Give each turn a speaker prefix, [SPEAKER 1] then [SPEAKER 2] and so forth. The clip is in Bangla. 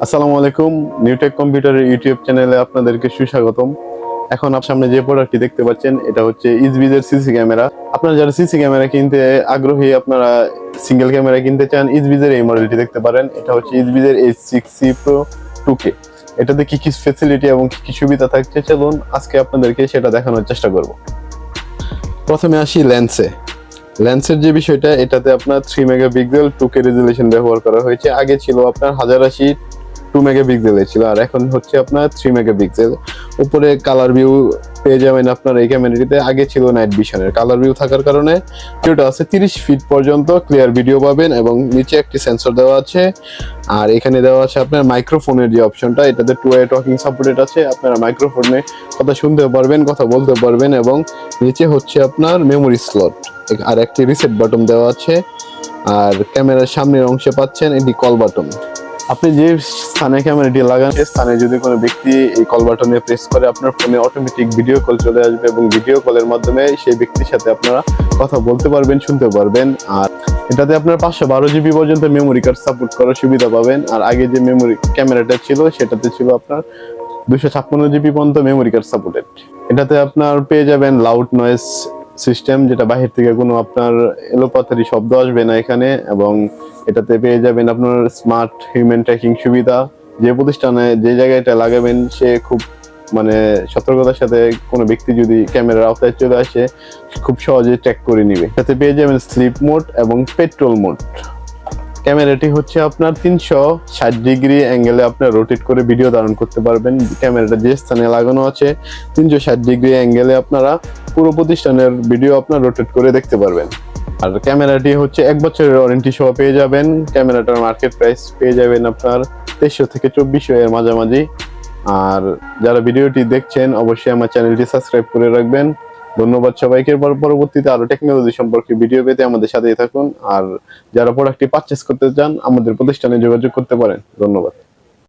[SPEAKER 1] আসসালামু আলাইকুম। নিউটেক কম্পিউটারের ইউটিউব চ্যানেলে আপনাদেরকে সুস্বাগতম। এখন আপনার সামনে যে প্রোডাক্টটি দেখতে পাচ্ছেন এটা হচ্ছে ইজবিজের সিসি ক্যামেরা। আপনারা যারা সিসি ক্যামেরা কিনতে আগ্রহী, আপনারা সিঙ্গেল ক্যামেরা কিনতে চান, ইজবিজের এই মডেলটি দেখতে পারেন। এটা হচ্ছে ইজবিজের H6C Pro 2K। এটাতে কি কি ফ্যাসিলিটি এবং কি কি সুবিধা থাকছে, চলুন আজকে আপনাদেরকে সেটা দেখানোর চেষ্টা করব। প্রথমে আসি লেন্সের যে বিষয়টা, এটাতে আপনার 3 মেগাপিক্সেল 2K রেজুলেশন ব্যবহার করা হয়েছে। আগে ছিল আপনার 1080 2 মেগাপিক্সেলের ছিল, আর এখন হচ্ছে আপনার 3 মেগাপিক্সেল। উপরে কালার ভিউ পেয়ে যাবেন আপনার এই ক্যামেরাটিতে। আগে ছিল নাইট ভিশনের, কালার ভিউ থাকার কারণে ভিডিওটা আছে 30 ফিট পর্যন্ত ক্লিয়ার ভিডিও পাবেন, এবং নিচে একটি সেন্সর দেওয়া আছে। আর এখানে দেওয়া আছে আপনার মাইক্রোফোনের যে অপশনটা, এটাতে 2 ওয়ে টকিং সাপোর্টেড আছে। আপনারা মাইক্রোফোনে কথা শুনতে পারবেন, কথা বলতে পারবেন, এবং নিচে হচ্ছে আপনার মেমোরি স্লট, আর একটি রিসেট বাটন দেওয়া আছে। আর ক্যামেরার সামনের অংশে পাচ্ছেন এটি কল বাটন। আপনি যে স্থানে ক্যামেরাটি লাগান, সেই স্থানে যদি কোনো ব্যক্তি এই কল বাটনে প্রেস করে, আপনার ফোনে অটোমেটিক ভিডিও কল চলে আসবে, এবং ভিডিও কলের মাধ্যমে সেই ব্যক্তির সাথে আপনারা কথা বলতে পারবেন, শুনতে পারবেন। আর এটাতে আপনার 512 জিবি পর্যন্ত মেমোরি কার্ড সাপোর্ট করার সুবিধা পাবেন। আর আগে যে মেমোরি ক্যামেরাটা ছিল সেটাতে ছিল আপনার 256 জিবি পর্যন্ত মেমোরি কার্ড সাপোর্টেড। এটাতে আপনার পেয়ে যাবেন লাউড নয়েজ সিস্টেম, যেটা বাহির থেকে কোনো আপনার এলোপাথারি শব্দ আসবে না এখানে। এবং এটাতে পেয়ে যাবেন আপনার স্মার্ট হিউম্যান ট্র্যাকিং সুবিধা। যে প্রতিষ্ঠানে যে জায়গায় এটা লাগাবেন, সে খুব সতর্কতার সাথে কোনো ব্যক্তি যদি ক্যামেরার আওতায় চলে আসে, খুব সহজে ট্র্যাক করে নিবে। এটাতে পেয়ে যাবেন স্লিপ মোড এবং পেট্রোল মোড। ক্যামেরাটি হচ্ছে আপনার 360 ডিগ্রি অ্যাঙ্গেলে আপনার রোটেট করে ভিডিও ধারণ করতে পারবেন। ক্যামেরাটা যে স্থানে লাগানো আছে 360 ডিগ্রি অ্যাঙ্গেলে আপনারা পুরো প্রতিষ্ঠানের ভিডিও আপনার রোটেট করে দেখতে পারবেন। আর ক্যামেরাটি হচ্ছে 1 বছরের ওয়ারেন্টি সহ পেয়ে যাবেন। ক্যামেরাটার মার্কেট প্রাইস পেয়ে যাবেন আপনার 2300 থেকে 2400 এর মাঝামাঝি। আর যারা ভিডিওটি দেখছেন, অবশ্যই আমার চ্যানেলটি সাবস্ক্রাইব করে রাখবেন। ধন্যবাদ সবাইকে। পরবর্তীতে আরো টেকনোলজি সম্পর্কে ভিডিও পেতে আমাদের সাথেই থাকুন। আর যারা প্রোডাক্টটি পারচেস করতে চান, আমাদের প্রতিষ্ঠানে যোগাযোগ করতে পারেন। ধন্যবাদ।